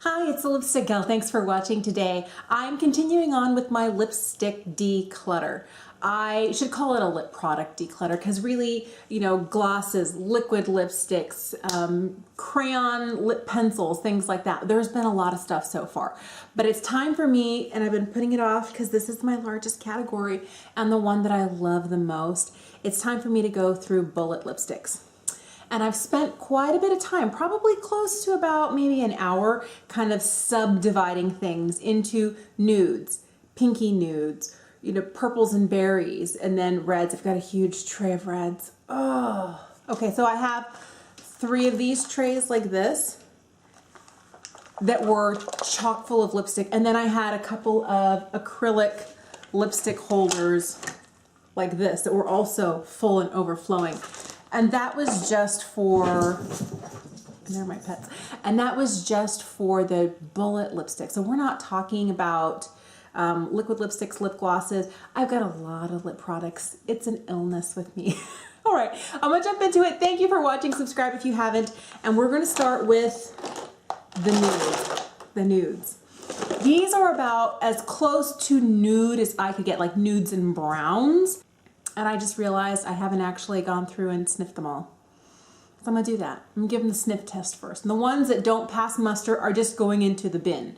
Hi, it's the Lipstick Gal. Thanks for watching today. I'm continuing on with my lipstick declutter. I should call it a lip product declutter because really, glosses, liquid lipsticks, crayon lip pencils, things like that. There's been a lot of stuff so far. But it's time for me, and I've been putting it off because this is my largest category and the one that I love the most. It's time for me to go through bullet lipsticks. And I've spent quite a bit of time, probably close to about maybe an hour, kind of subdividing things into nudes, pinky nudes, purples and berries, and then reds. I've got a huge tray of reds. Oh, okay, so I have 3 of these trays like this that were chock full of lipstick. And then I had a couple of acrylic lipstick holders like this that were also full and overflowing. And that was just for, and they're my pets, and that was just for the bullet lipstick. So we're not talking about liquid lipsticks, lip glosses. I've got a lot of lip products. It's an illness with me. All right, I'm gonna jump into it. Thank you for watching. Subscribe if you haven't. And we're gonna start with the nudes. These are about as close to nude as I could get, like nudes and browns. And I just realized I haven't actually gone through and sniffed them all. So I'm gonna do that. I'm gonna give them the sniff test first. And the ones that don't pass muster are just going into the bin.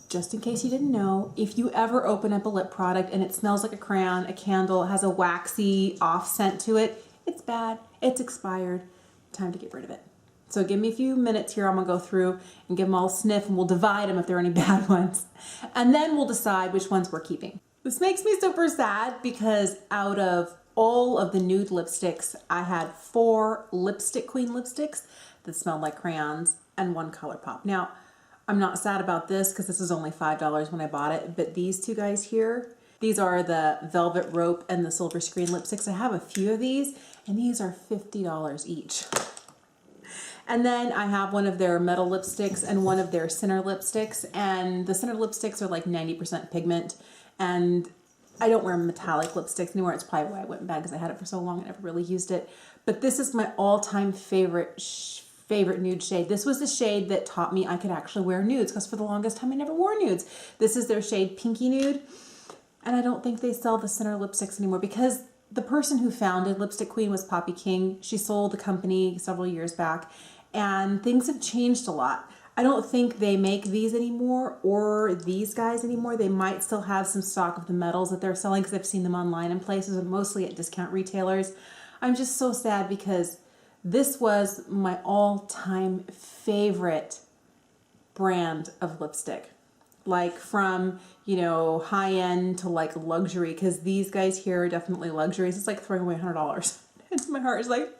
Just in case you didn't know, if you ever open up a lip product and it smells like a crayon, a candle, has a waxy off scent to it, it's bad, it's expired, time to get rid of it. So give me a few minutes here. I'm gonna go through and give them all a sniff, and we'll divide them if there are any bad ones. And then we'll decide which ones we're keeping. This makes me super sad because out of all of the nude lipsticks, I had 4 Lipstick Queen lipsticks that smelled like crayons and 1 ColourPop. Now, I'm not sad about this because this is only $5 when I bought it, but these 2 guys here, these are the Velvet Rope and the Silver Screen lipsticks. I have a few of these, and these are $50 each. And then I have one of their metal lipsticks and one of their Center lipsticks, and the Center lipsticks are like 90% pigment. And I don't wear metallic lipsticks anymore. It's probably why I went bad, because I had it for so long I never really used it. But this is my all-time favorite nude shade. This was the shade that taught me I could actually wear nudes, because for the longest time I never wore nudes. This is their shade Pinky Nude. And I don't think they sell the Center lipsticks anymore, because the person who founded Lipstick Queen was Poppy King. She sold the company several years back, and things have changed a lot. I don't think they make these anymore, or these guys anymore. They might still have some stock of the metals that they're selling, because I've seen them online in places, but mostly at discount retailers. I'm just so sad because this was my all-time favorite brand of lipstick. Like from, high-end to like luxury, because these guys here are definitely luxuries. It's like throwing away $100. And my heart is like,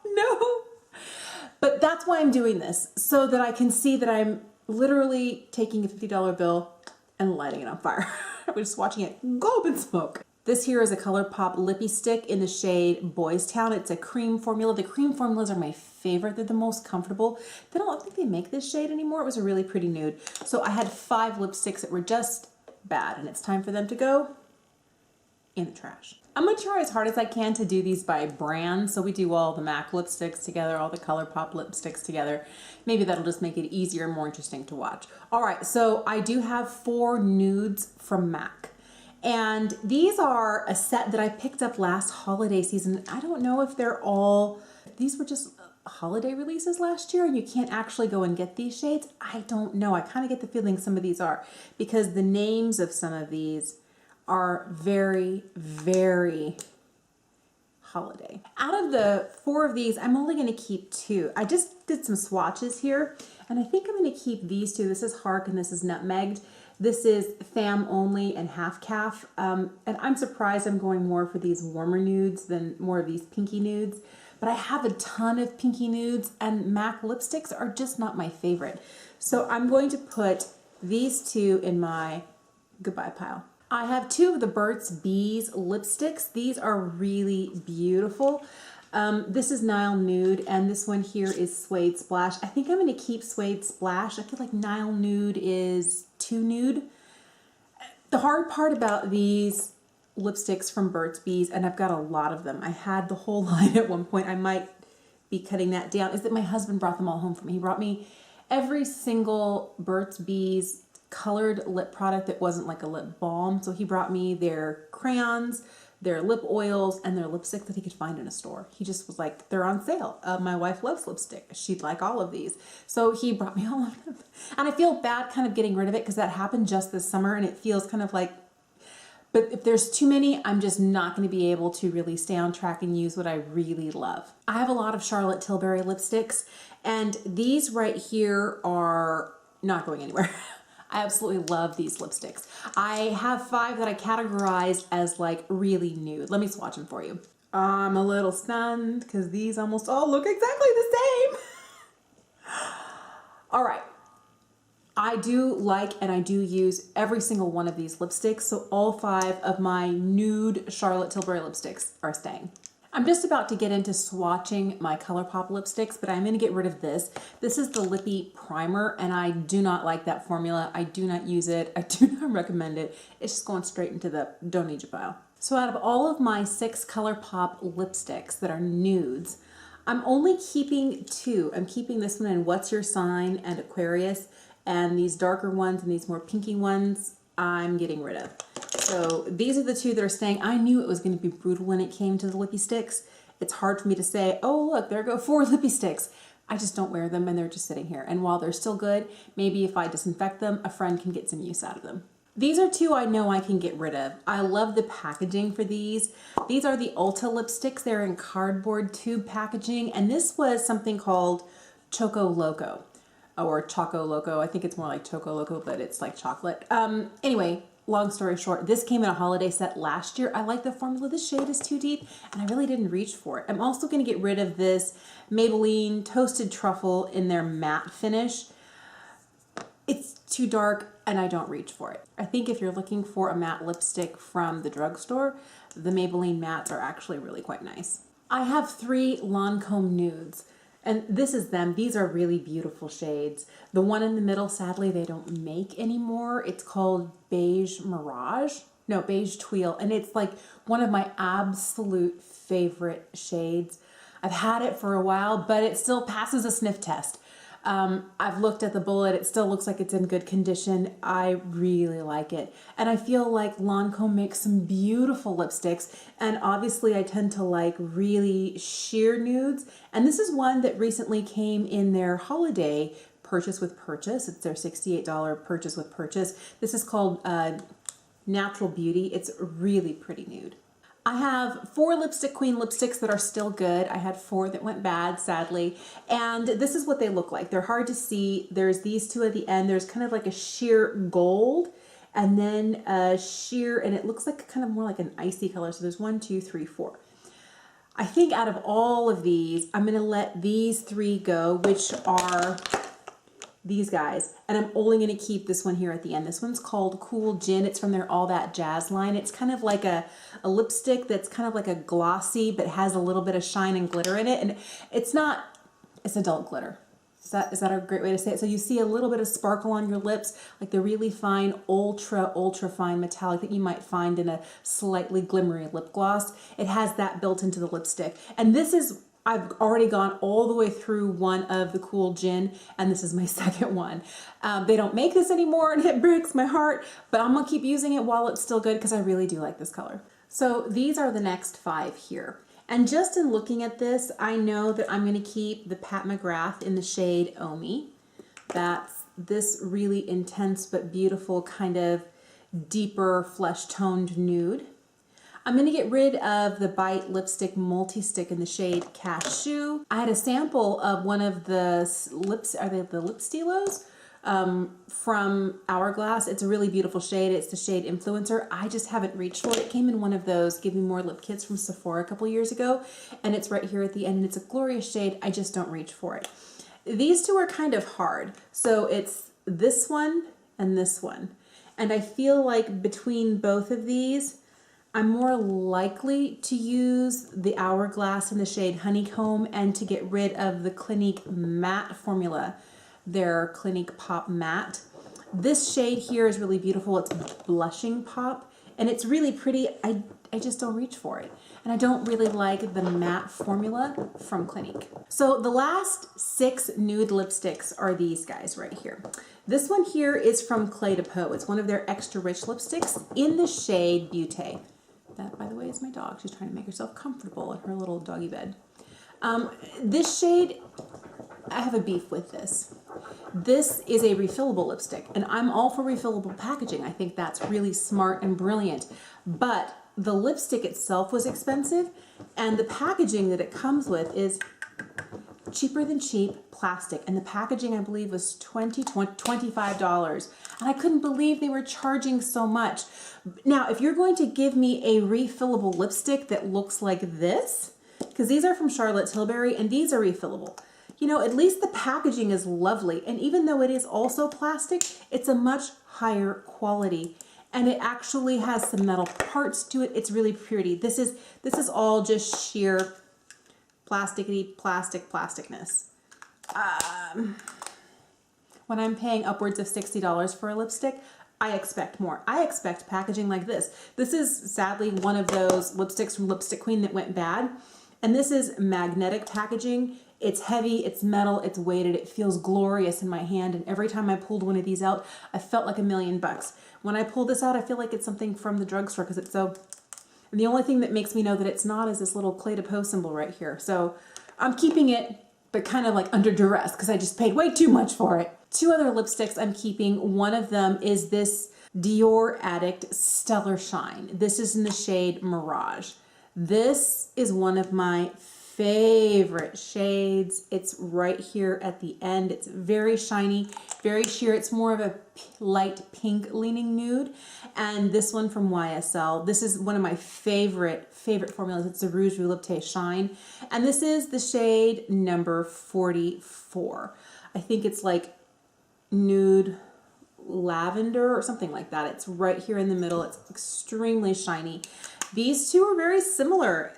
no. But that's why I'm doing this, so that I can see that I'm literally taking a $50 bill and lighting it on fire. We're just watching it go up in smoke. This here is a ColourPop Lippy Stick in the shade Boys Town. It's a cream formula. The cream formulas are my favorite. They're the most comfortable. I don't think they make this shade anymore. It was a really pretty nude. So I had 5 lipsticks that were just bad, and it's time for them to go in the trash. I'm gonna try as hard as I can to do these by brand. So we do all the MAC lipsticks together, all the ColourPop lipsticks together. Maybe that'll just make it easier and more interesting to watch. All right, so I do have 4 nudes from MAC. And these are a set that I picked up last holiday season. I don't know if these were just holiday releases last year and you can't actually go and get these shades. I don't know. I kind of get the feeling some of these are, because the names of some of these are very, very holiday. Out of the 4 of these, I'm only going to keep 2. I just did some swatches here, and I think I'm going to keep these 2. This is Hark and this is Nutmegged. This is Fam Only and Half Calf. And I'm surprised I'm going more for these warmer nudes than more of these pinky nudes. But I have a ton of pinky nudes, and MAC lipsticks are just not my favorite. So I'm going to put these 2 in my goodbye pile. I have 2 of the Burt's Bees lipsticks. These are really beautiful. This is Nile Nude, and this one here is Suede Splash. I think I'm going to keep Suede Splash. I feel like Nile Nude is too nude. The hard part about these lipsticks from Burt's Bees, and I've got a lot of them. I had the whole line at one point. I might be cutting that down. Is that my husband brought them all home for me. He brought me every single Burt's Bees colored lip product that wasn't like a lip balm. So he brought me their crayons, their lip oils, and their lipstick that he could find in a store. He just was like, they're on sale. My wife loves lipstick. She'd like all of these. So he brought me all of them. And I feel bad kind of getting rid of it because that happened just this summer and it feels kind of like, but if there's too many, I'm just not going to be able to really stay on track and use what I really love. I have a lot of Charlotte Tilbury lipsticks, and these right here are not going anywhere. I absolutely love these lipsticks. I have 5 that I categorized as like really nude. Let me swatch them for you. I'm a little stunned because these almost all look exactly the same. All right. I do like and I do use every single one of these lipsticks, so all 5 of my nude Charlotte Tilbury lipsticks are staying. I'm just about to get into swatching my ColourPop lipsticks, but I'm going to get rid of this. This is the Lippy Primer, and I do not like that formula. I do not use it. I do not recommend it. It's just going straight into the don't need you pile. So out of all of my 6 ColourPop lipsticks that are nudes, I'm only keeping 2. I'm keeping this one in What's Your Sign and Aquarius, and these darker ones and these more pinky ones I'm getting rid of. So these are the 2 that are staying. I knew it was going to be brutal when it came to the lippy sticks. It's hard for me to say, oh look, there go 4 lippy sticks. I just don't wear them and they're just sitting here. And while they're still good, maybe if I disinfect them, a friend can get some use out of them. These are 2 I know I can get rid of. I love the packaging for these. These are the Ulta lipsticks. They're in cardboard tube packaging, and this was something called Choco Loco. Or Choco Loco. I think it's more like Choco Loco, but it's like chocolate. Anyway, long story short, this came in a holiday set last year. I like the formula. This shade is too deep, and I really didn't reach for it. I'm also going to get rid of this Maybelline Toasted Truffle in their matte finish. It's too dark, and I don't reach for it. I think if you're looking for a matte lipstick from the drugstore, the Maybelline mattes are actually really quite nice. I have 3 Lancome nudes. And this is them. These are really beautiful shades. The one in the middle, sadly, they don't make anymore. It's called Beige Mirage. No, Beige Tweel. And it's like one of my absolute favorite shades. I've had it for a while, but it still passes a sniff test. I've looked at the bullet. It still looks like it's in good condition. I really like it. And I feel like Lancome makes some beautiful lipsticks. And obviously I tend to like really sheer nudes. And this is one that recently came in their holiday purchase with purchase. It's their $68 purchase with purchase. This is called Natural Beauty. It's really pretty nude. I have 4 Lipstick Queen lipsticks that are still good. I had 4 that went bad, sadly. And this is what they look like. They're hard to see. There's these 2 at the end. There's kind of like a sheer gold and then a sheer, and it looks like kind of more like an icy color. So there's 1, 2, 3, 4. I think out of all of these, I'm going to let these 3 go, which are these guys, and I'm only going to keep this one here at the end. This one's called Cool Gin. It's from their All That Jazz line. It's kind of like a lipstick that's kind of like a glossy but has a little bit of shine and glitter in it, and it's adult glitter. Is that a great way to say it? So you see a little bit of sparkle on your lips, like the really fine, ultra fine metallic that you might find in a slightly glimmery lip gloss. It has that built into the lipstick, and this is, I've already gone all the way through one of the Cool Gin, and this is my second one. They don't make this anymore, and it breaks my heart, but I'm gonna keep using it while it's still good because I really do like this color. So these are the next 5 here. And just in looking at this, I know that I'm gonna keep the Pat McGrath in the shade Omi. That's this really intense but beautiful kind of deeper flesh-toned nude. I'm going to get rid of the Bite Lipstick Multi-Stick in the shade Cashew. I had a sample of one of the lips, are they the lip stilos? From Hourglass. It's a really beautiful shade. It's the shade Influencer. I just haven't reached for it. It came in one of those Give Me More lip kits from Sephora a couple years ago, and it's right here at the end, and it's a glorious shade. I just don't reach for it. These 2 are kind of hard. So it's this one and this one. And I feel like between both of these, I'm more likely to use the Hourglass in the shade Honeycomb and to get rid of the Clinique Matte formula, their Clinique Pop Matte. This shade here is really beautiful. It's Blushing Pop. and it's really pretty. I just don't reach for it. And I don't really like the matte formula from Clinique. So the last 6 nude lipsticks are these guys right here. This one here is from Clé de Peau. It's one of their extra rich lipsticks in the shade Beauté. That, by the way, is my dog. She's trying to make herself comfortable in her little doggy bed. This shade, I have a beef with this. This is a refillable lipstick, and I'm all for refillable packaging. I think that's really smart and brilliant. But the lipstick itself was expensive, and the packaging that it comes with is cheaper than cheap plastic. And the packaging, I believe, was $25. And I couldn't believe they were charging so much. Now, if you're going to give me a refillable lipstick that looks like this, because these are from Charlotte Tilbury, and these are refillable. You know, at least the packaging is lovely. And even though it is also plastic, it's a much higher quality. And it actually has some metal parts to it. It's really pretty. This is all just sheer plasticness. When I'm paying upwards of $60 for a lipstick, I expect more. I expect packaging like this. This is sadly one of those lipsticks from Lipstick Queen that went bad. And this is magnetic packaging. It's heavy, it's metal, it's weighted, it feels glorious in my hand. And every time I pulled one of these out, I felt like $1,000,000. When I pull this out, I feel like it's something from the drugstore because it's so, and the only thing that makes me know that it's not is this little Clé de Peau symbol right here. So I'm keeping it, but kind of like under duress because I just paid way too much for it. 2 other lipsticks I'm keeping. One of them is this Dior Addict Stellar Shine. This is in the shade Mirage. This is one of my favorite shades. It's right here at the end. It's very shiny, very sheer. It's more of a light pink leaning nude. And this one from YSL. This is one of my favorite formulas. It's the Rouge Volupté Shine. And this is the shade number 44. I think it's like nude lavender or something like that. It's right here in the middle. It's extremely shiny. These two are very similar.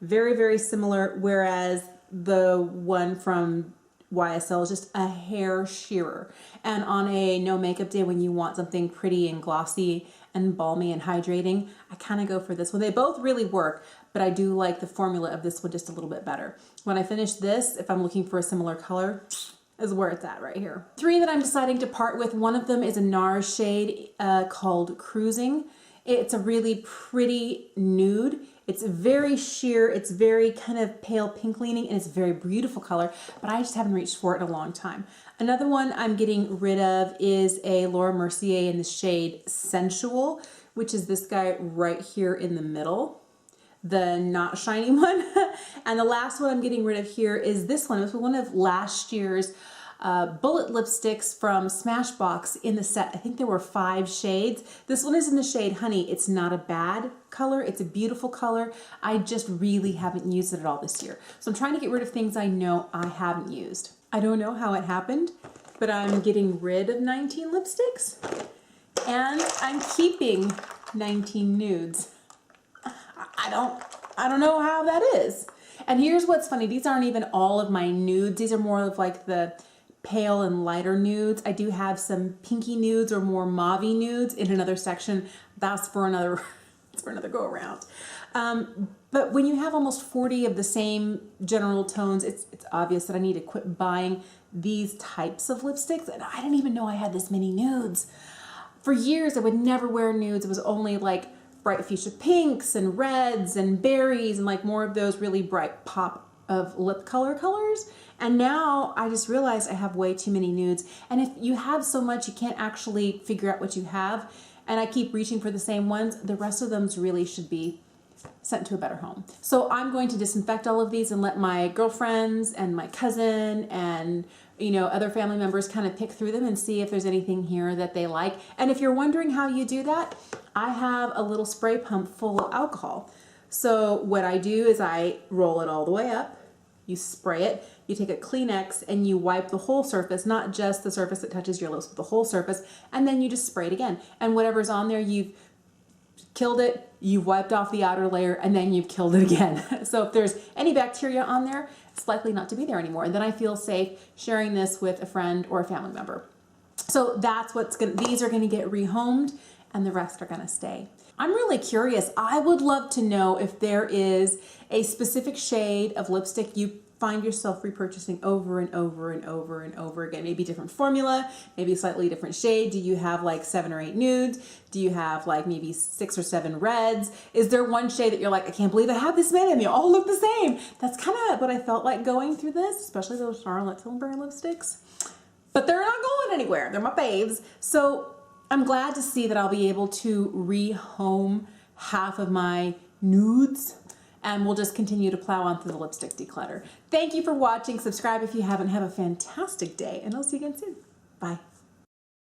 Very, very similar, whereas the one from YSL is just a hair sheerer. And on a no makeup day when you want something pretty and glossy and balmy and hydrating, I kind of go for this one. They both really work, but I do like the formula of this one just a little bit better. When I finish this, if I'm looking for a similar color, is where it's at right here. 3 that I'm deciding to part with. One of them is a NARS shade called Cruising. It's a really pretty nude. It's very sheer, it's very kind of pale pink leaning, and it's a very beautiful color, but I just haven't reached for it in a long time. Another one I'm getting rid of is a Laura Mercier in the shade Sensual, which is this guy right here in the middle, the not shiny one. And the last one I'm getting rid of here is this one. It was one of last year's bullet lipsticks from Smashbox in the set. I think there were 5 shades. This one is in the shade Honey. It's not a bad color. It's a beautiful color. I just really haven't used it at all this year. So I'm trying to get rid of things I know I haven't used. I don't know how it happened, but I'm getting rid of 19 lipsticks and I'm keeping 19 nudes. I don't know how that is. And here's what's funny. These aren't even all of my nudes. These are more of like the pale and lighter nudes. I do have some pinky nudes or more mauve-y nudes in another section. That's for another, go around. But when you have almost 40 of the same general tones, it's obvious that I need to quit buying these types of lipsticks. And I didn't even know I had this many nudes. For years, I would never wear nudes. It was only like bright fuchsia pinks and reds and berries and like more of those really bright pop of lip colors. And now I just realized I have way too many nudes. And if you have so much, you can't actually figure out what you have. And I keep reaching for the same ones. The rest of them really should be sent to a better home. So I'm going to disinfect all of these and let my girlfriends and my cousin and other family members kind of pick through them and see if there's anything here that they like. And if you're wondering how you do that, I have a little spray pump full of alcohol. So what I do is I roll it all the way up, you spray it, you take a Kleenex and you wipe the whole surface, not just the surface that touches your lips, but the whole surface, and then you just spray it again. And whatever's on there, you've killed it, you've wiped off the outer layer, and then you've killed it again. So if there's any bacteria on there, it's likely not to be there anymore. And then I feel safe sharing this with a friend or a family member. So that's these are gonna get rehomed and the rest are gonna stay. I'm really curious. I would love to know if there is a specific shade of lipstick you find yourself repurchasing over and over and over and over again. Maybe different formula, maybe a slightly different shade. Do you have like 7 or 8 nudes? Do you have like maybe 6 or 7 reds? Is there one shade that you're like, I can't believe I have this many and they all look the same? That's kind of what I felt like going through this, especially those Charlotte Tilbury lipsticks. But they're not going anywhere. They're my faves. So I'm glad to see that I'll be able to rehome half of my nudes, and we'll just continue to plow on through the lipstick declutter. Thank you for watching. Subscribe if you haven't. Have a fantastic day, and I'll see you again soon. Bye.